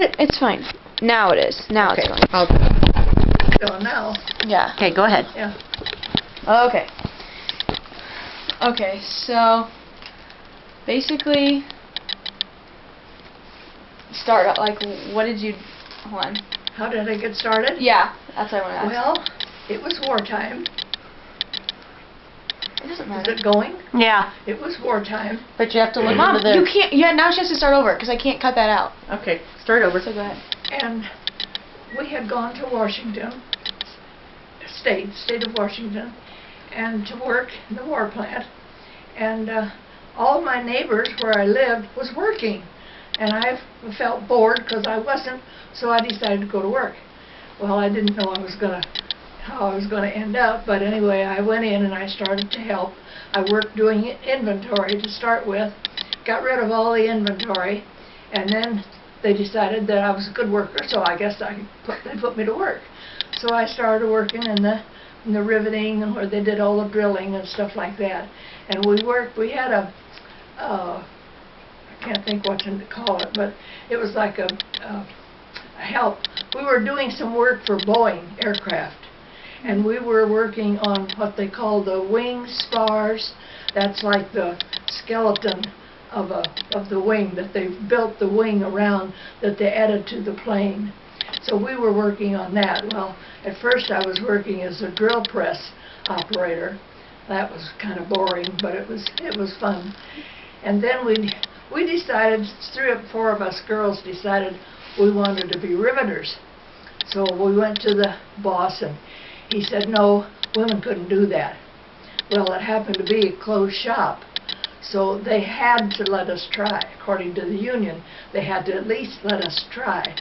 It's fine. Now it is. Now Okay. it's going. So now. Yeah. Okay, go ahead. Yeah. Okay. Okay, so basically start out like what did you hold on. How did I get started? Yeah, that's what I want to ask. Well, it was wartime. It doesn't Is matter. it going? Yeah, It was wartime. but you have to look Mom, into the... you can't. Yeah, now she has to start over because I can't cut that out. Okay, start over. So go ahead. And we had gone to Washington, state of Washington, and to work in the war plant. And all my neighbors where I lived was working. And I felt bored because I wasn't, so I decided to go to work. Well, I didn't know how I was going to end up, but anyway, I went in and I started to help. I worked doing inventory to start with, got rid of all the inventory, and then they decided that I was a good worker, so I guess they put me to work. So I started working in the riveting, where they did all the drilling and stuff like that. And we had I can't think what to call it, but it was like a help. We were doing some work for Boeing aircraft, and we were working on what they call the wing spars. That's like the skeleton of the wing, that they built the wing around, that they added to the plane. So we were working on that. Well, at first I was working as a drill press operator. That was kind of boring, but it was fun. And then we decided, 3 or 4 of us girls decided we wanted to be riveters. So we went to the boss, and he said no, women couldn't do that. Well, it happened to be a closed shop, so they had to let us try. According to the union, they had to at least let us try.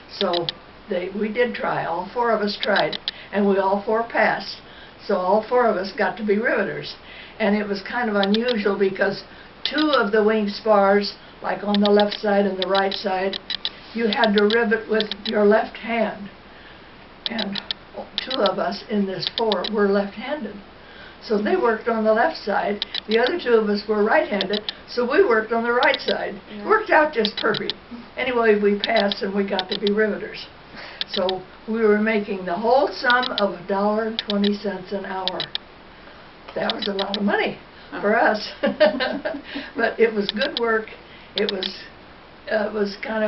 So we did try. All 4 of us tried, and we all 4 passed. So all 4 of us got to be riveters. And it was kind of unusual because 2 of the wing spars, like on the left side and the right side, you had to rivet with your left hand. And 2 of us in this 4 were left-handed. So they worked on the left side. The other 2 of us were right-handed, so we worked on the right side. It worked out just perfect. Anyway, we passed and we got to be riveters. So we were making the whole sum of $1.20 an hour. That was a lot of money for us. But it was good work. It was kind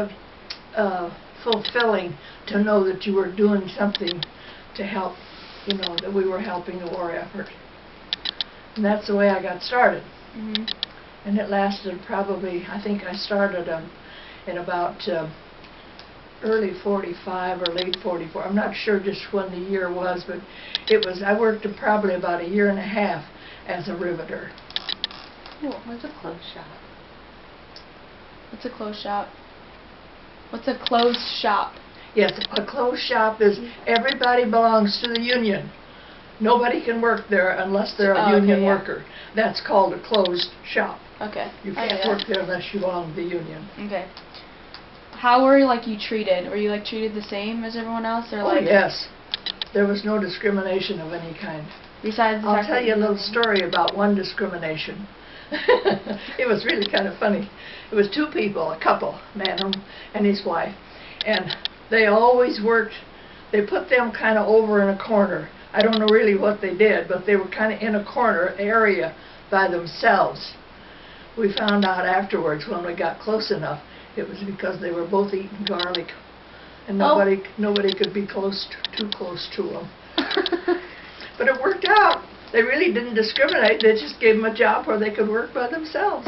of fulfilling to know that you were doing something to help, that we were helping the war effort. And that's the way I got started. Mm-hmm. And it lasted probably, I think I started in about early 45 or late 44. I'm not sure just when the year was, but I worked probably about a year and a half as a riveter. Cool. What's a closed shop? What's a closed shop? What's a closed shop? Yes, a closed shop is everybody belongs to the union. Nobody can work there unless they're a union worker. That's called a closed shop. Okay. You can't work there unless you belong to the union. Okay. How were you treated? Were you treated the same as everyone else, or Oh yes, there was no discrimination of any kind. Besides the I'll fact tell that you a little story about one discrimination. It was really kind of funny. It was 2 people, a couple, man and his wife, and they always worked. They put them kind of over in a corner. I don't know really what they did, but they were kind of in a corner area by themselves. We found out afterwards when we got close enough it was because they were both eating garlic, and nobody could be too close to them. But it worked out. They really didn't discriminate. They just gave them a job where they could work by themselves.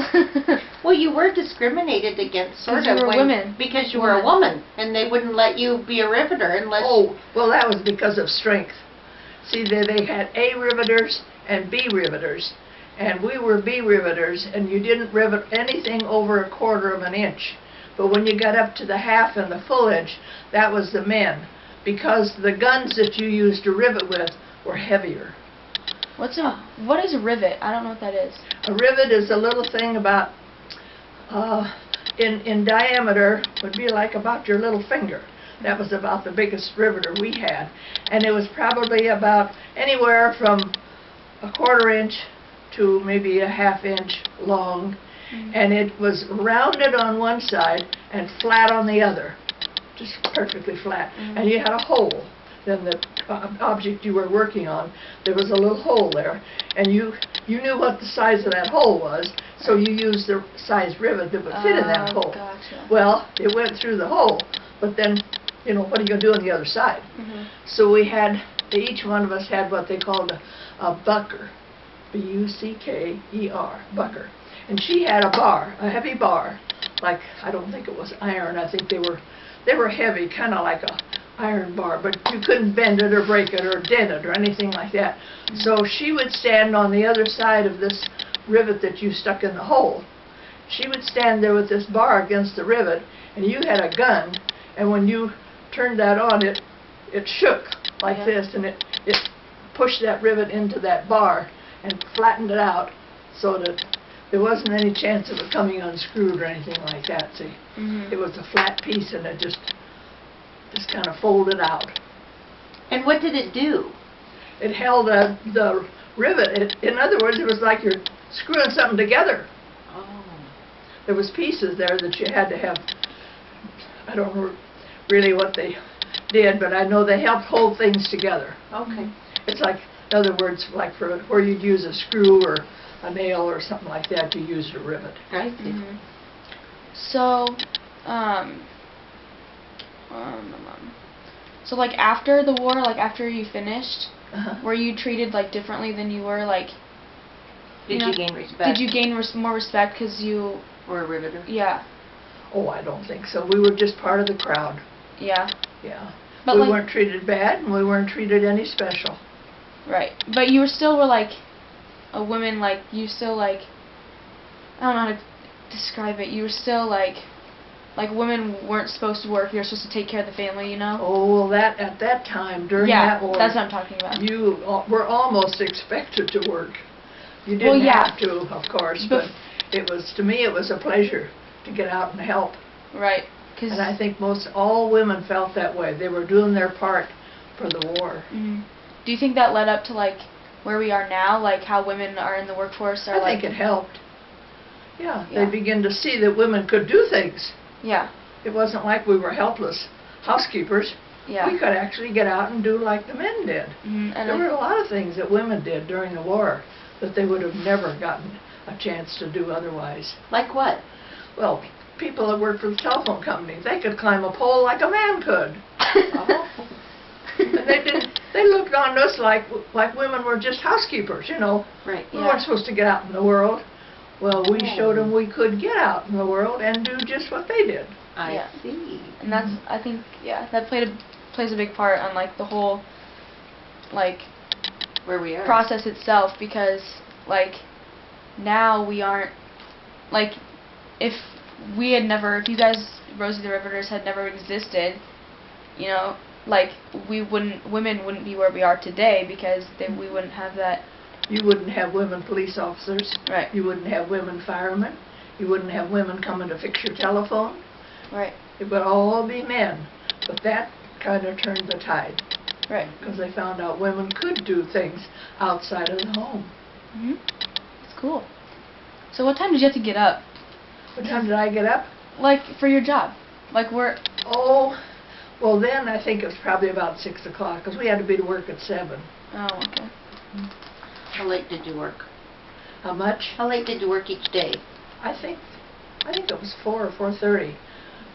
Well, you were discriminated against, sort of, because you were a woman, and they wouldn't let you be a riveter unless... Oh, well, that was because of strength. See, they had A riveters and B riveters, and we were B riveters, and you didn't rivet anything over 1/4 of an inch. But when you got up to the half and the full inch, that was the men, because the guns that you used to rivet with were heavier. What is a rivet? I don't know what that is. A rivet is a little thing about, in diameter, would be like about your little finger. That was about the biggest riveter we had. And it was probably about anywhere from 1/4 inch to maybe a 1/2 inch long. And it was rounded on one side and flat on the other. just perfectly flat, and you had a hole. Then the object you were working on, there was a little hole there, and you knew what the size of that hole was, so you used the size rivet that would fit in that hole. Gotcha. Well, it went through the hole, but then, you know, what are you going to do on the other side? So we had, each one of us had what they called a bucker, B-U-C-K-E-R, bucker. And she had a bar, a heavy bar, like, I don't think it was iron, I think they were heavy, kind of like a iron bar, but you couldn't bend it or break it or dent it or anything like that. So she would stand on the other side of this rivet that you stuck in the hole. She would stand there with this bar against the rivet, and you had a gun, and when you turned that on, it shook like this, and it pushed that rivet into that bar and flattened it out so that there wasn't any chance of it coming unscrewed or anything like that, see. It was a flat piece, and it just kind of folded out. And what did it do? It held the rivet. In other words, it was like you're screwing something together. Oh. There was pieces there that you had to have. I don't know really what they did, but I know they helped hold things together. Okay. It's like, in other words, like for where you'd use a screw or a nail or something like that, you used a rivet. I see. So, so like after the war, like after you finished, were you treated like differently than you were like? Did you gain respect? Did you gain more respect because you were a riveter? Yeah. Oh, I don't think so. We were just part of the crowd. Yeah. Yeah. But we like, weren't treated bad, and we weren't treated any special. Right. But you were like a woman, like you still like, I don't know how to describe it. You were still like women weren't supposed to work. You were supposed to take care of the family, you know? Oh, well, that at that time during that war, that's what I'm talking about. You were almost expected to work. You didn't have to, of course, but it was, to me, it was a pleasure to get out and help. Right. And I think all women felt that way. They were doing their part for the war. Do you think that led up to like where we are now, like how women are in the workforce? I think it helped. Yeah, they began to see that women could do things. Yeah. It wasn't like we were helpless housekeepers. Yeah. We could actually get out and do like the men did. There were a lot of things that women did during the war that they would have never gotten a chance to do otherwise. Like what? Well, people that worked for the telephone company, they could climb a pole like a man could. And they looked on us like women were just housekeepers, you know. Right. We weren't supposed to get out in the world. Well, we showed them we could get out in the world and do just what they did. I see. And that's, I think, that plays a big part on like the whole, like, where we are process itself, because like now we aren't, like, if you guys, Rosie the Riveters, had never existed, you know, like women wouldn't be where we are today, because we wouldn't have that. You wouldn't have women police officers. Right. You wouldn't have women firemen. You wouldn't have women coming to fix your telephone. Right. It would all be men. But that kind of turned the tide. Right. Because they found out women could do things outside of the home. That's cool. So what time did you have to get up? What time did I get up? Like, for your job. Like, Oh, well then I think it was probably about 6 o'clock, because we had to be to work at 7. Oh, okay. How late did you work? How much? How late did you work each day? I think it was 4 or 4:30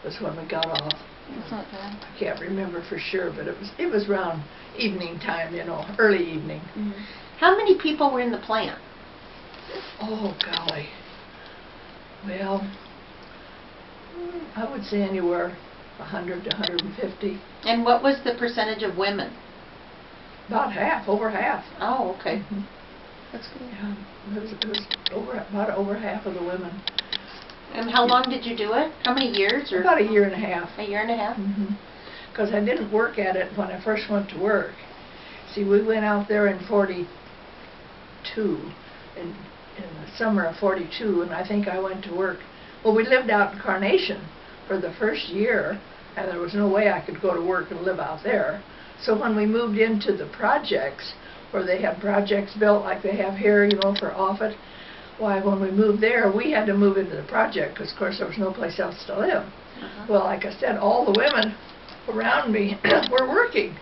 was when we got off. That's not bad. I can't remember for sure, but it was around evening time, you know, early evening. How many people were in the plant? Oh, golly. Well, I would say anywhere 100 to 150. And what was the percentage of women? About half, over half. Oh, okay. That's cool. Yeah, it was about over half of the women. And how long did you do it? How many years? Or about a year and a half. A year and a half? Because I didn't work at it when I first went to work. See, we went out there in 42, in the summer of 42, and I think I went to work. Well, we lived out in Carnation for the first year, and there was no way I could go to work and live out there. So when we moved into the projects, where they have projects built like they have here, you know, for Offutt, why, when we moved there, we had to move into the project because, of course, there was no place else to live. Well, like I said, all the women around me were working.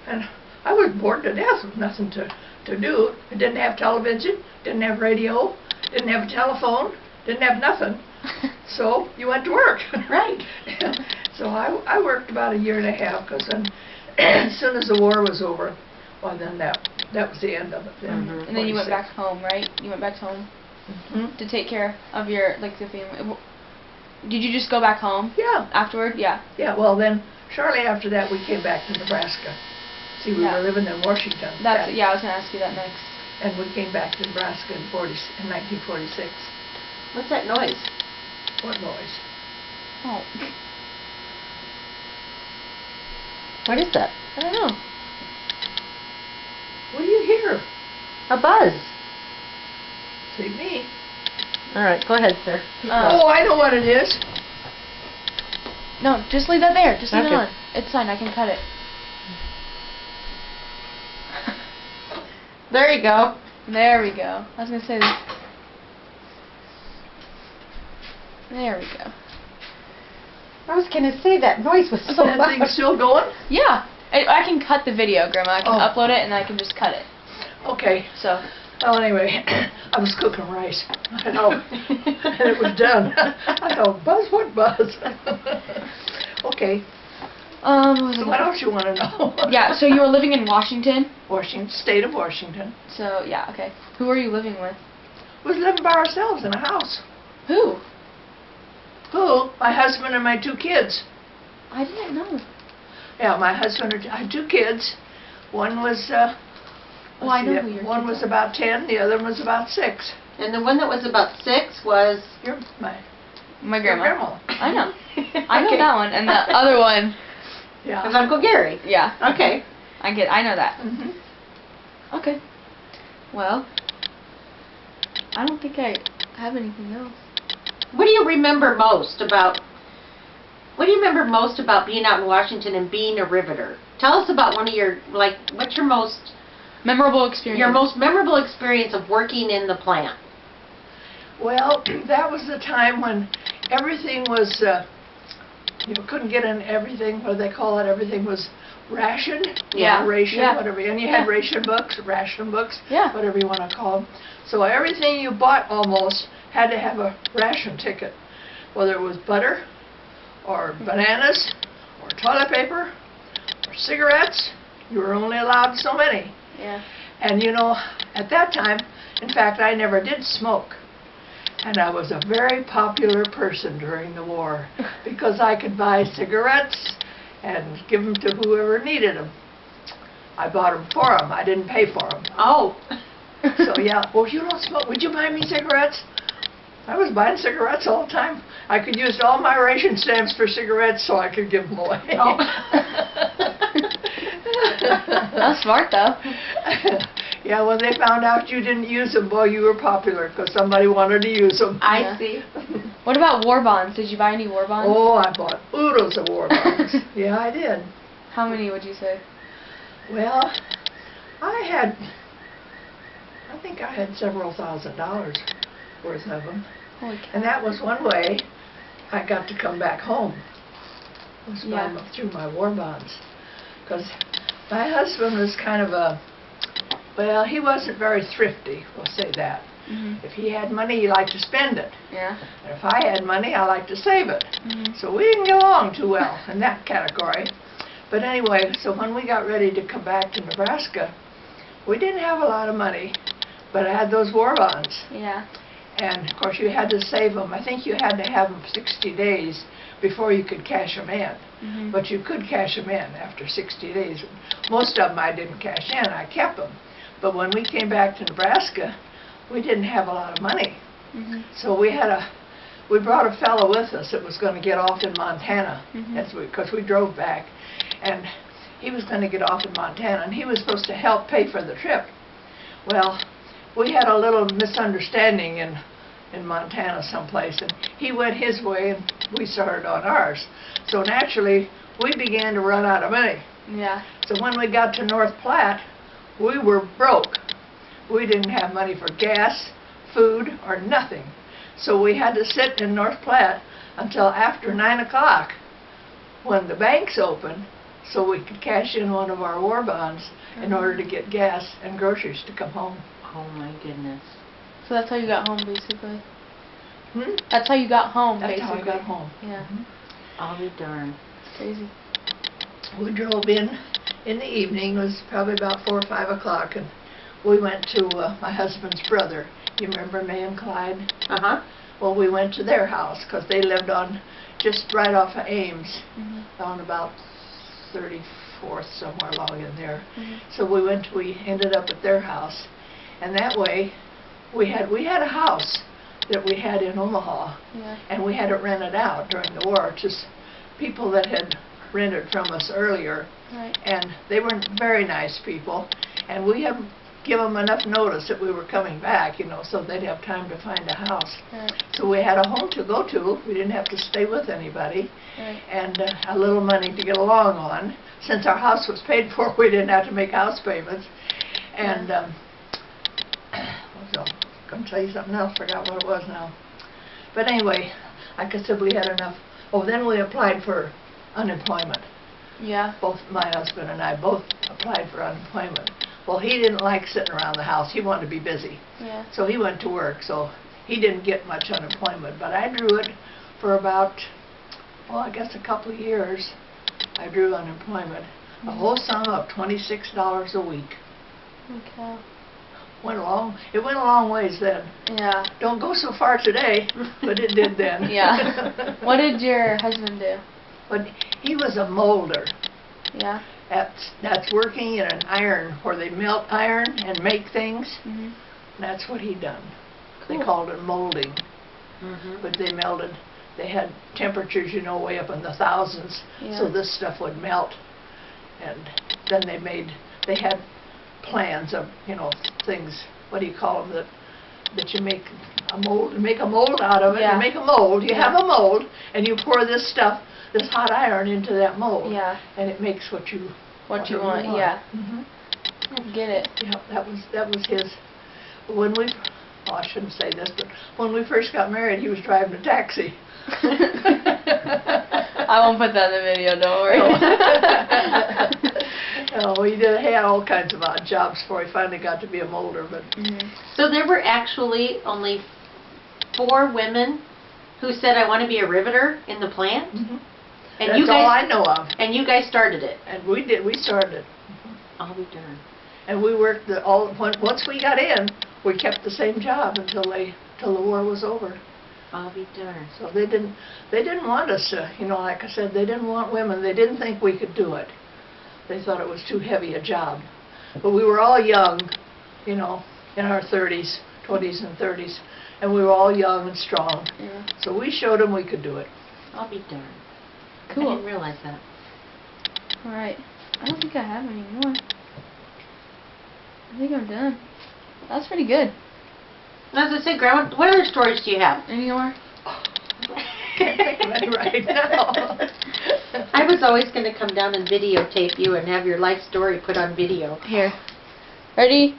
And I was bored to death with nothing to do. I didn't have television, didn't have radio, didn't have a telephone, didn't have nothing. So you went to work. Right. So I worked about a year and a half, because then as soon as the war was over, well, then that was the end of it. Then. And then you went back home, right? You went back home to take care of your, like, the family. Did you just go back home? Yeah. Afterward? Yeah. Yeah, well then, shortly after that we came back to Nebraska. See, we were living in Washington. Yeah, I was going to ask you that next. And we came back to Nebraska in 1946. What's that noise? What noise? Oh. What is that? I don't know. What do you hear? A buzz. See me. All right, go ahead, sir. Oh, I know what it is. No, just leave that there. Just leave it Okay. on. It's fine. I can cut it. There you go. There we go. I was going to say this. There we go. I was going to say that noise was so That loud. thing's still going? Yeah. I can cut the video, Grandma. I can Oh. upload it, and I can just cut it. Okay. So. Well, anyway, I was cooking rice. I know. And it was done. I thought, Buzz, what Buzz? Okay. So what else you want to know? Yeah, so you were living in Washington? Washington, state of Washington. So, yeah, okay. Who were you living with? We was living by ourselves in a house. Who? Who? My husband and my 2 kids. I didn't know. Yeah, my husband, I had 2 kids. One was, I know who your one kids was are. about 10, the other one was about 6. And the one that was about 6 was... My grandma. Your grandma. I know. I know that one. And the other one, Yeah. Of Uncle Gary. yeah. Okay. I know that. Mhm. Okay. Well, I don't think I have anything else. What do you remember most about... What do you remember most about being out in Washington and being a riveter? Tell us about one of your, like, what's your most... Memorable experience. Your most memorable experience of working in the plant. Well, that was the time when everything was, you couldn't get in everything, what do they call it, everything was rationed. Yeah. Ration, Yeah. whatever. And you had ration books, Yeah. whatever you want to call them. So everything you bought almost had to have a ration ticket, whether it was butter, or bananas, or toilet paper, or cigarettes. You were only allowed so many. Yeah. And you know, at that time, in fact, I never did smoke. And I was a very popular person during the war because I could buy cigarettes and give them to whoever needed them. I bought them for them. I didn't pay for them. Oh. So yeah, well, you don't smoke. Would you buy me cigarettes? I was buying cigarettes all the time. I could use all my ration stamps for cigarettes so I could give them away. Oh. That's smart, though. Yeah, when they found out you didn't use them, boy, you were popular because somebody wanted to use them. I see. What about war bonds? Did you buy any war bonds? Oh, I bought oodles of war bonds. Yeah, I did. How many would you say? Well, I think I had several $1,000s worth of them. Holy cow. And that was one way I got to come back home, was Yeah. through my war bonds. Because my husband was kind of a, well, he wasn't very thrifty, we'll say that. Mhm. If he had money, he liked to spend it. Yeah. And if I had money, I liked to save it. Mhm. So we didn't get along too well in that category. But anyway, so when we got ready to come back to Nebraska, we didn't have a lot of money, but I had those war bonds. Yeah. And of course you had to save them. I think you had to have them 60 days before you could cash them in. Mhm. But you could cash them in after 60 days. Most of them I didn't cash in, I kept them. But when we came back to Nebraska, we didn't have a lot of money. Mhm. So we brought a fellow with us that was going to get off in Montana, Mhm. because we drove back. And he was going to get off in Montana, and he was supposed to help pay for the trip. Well, we had a little misunderstanding in Montana someplace, and he went his way and we started on ours. So naturally, we began to run out of money. Yeah. So when we got to North Platte, we were broke. We didn't have money for gas, food, or nothing. So we had to sit in North Platte until after 9 o'clock when the banks opened, so we could cash in one of our war bonds in order to get gas and groceries to come home. Oh my goodness. So that's how you got home, basically. That's how you got home, how basically. I got home. Yeah. I'll be darned. It's crazy. We drove in the evening. It was probably about 4 or 5 o'clock, and we went to my husband's brother. You remember May and Clyde? Uh-huh. Well, we went to their house because they lived on just right off of Ames, on about 34th, somewhere along in there. So we ended up at their house, and that way we had a house that we had in Omaha, and we had it rented out during the war, just people that had rented from us earlier, and they were very nice people, and we have give them enough notice that we were coming back, you know, so they'd have time to find a house. So we had a home to go to. We didn't have to stay with anybody, and a little money to get along on. Since our house was paid for, we didn't have to make house payments. And so, I'm going to tell you something else. Forgot what it was now. But anyway, like I said, we had enough. Oh, then we applied for unemployment. Yeah. Both my husband and I both applied for unemployment. Well, he didn't like sitting around the house. He wanted to be busy. Yeah. So he went to work. So he didn't get much unemployment. But I drew it for about, well, I guess a couple of years. I drew unemployment. A whole sum of $26 a week. Okay. It went a long ways then. Yeah. Don't go so far today, but it did then. Yeah. What did your husband do? But he was a molder. Yeah. That's working in an iron where they melt iron and make things. That's what he done. Cool. They called it molding. But they melted. They had temperatures, you know, way up in the thousands. So this stuff would melt. And then they had plans of, you know, things, what do you call them, that you make a mold out of it. You make a mold. You have a mold, and you pour this stuff, this hot iron into that mold. And it makes what you want. Yeah. I get it. Yeah, that was his. When we, oh, I shouldn't say this, but when we first got married, he was driving a taxi. I won't put that in the video, don't worry. No, he had all kinds of odd jobs before he finally got to be a molder. But So there were actually only 4 women who said, I want to be a riveter in the plant? And that's you guys, all I know of. And you guys started it? And we did. We started it. I'll be darned. And we worked once we got in, we kept the same job until the war was over. I'll be darned. So they didn't want us to, you know, like I said, they didn't want women. They didn't think we could do it. They thought it was too heavy a job. But we were all young, you know, in our 30s, 20s and 30s, and we were all young and strong. So we showed them we could do it. I'll be darned. Cool. I didn't realize that. All right. I don't think I have any more. I think I'm done. That's pretty good. As I said, Grandma, what other stories do you have? Any more? Can't think of it right now. I was always going to come down and videotape you and have your life story put on video. Here. Ready?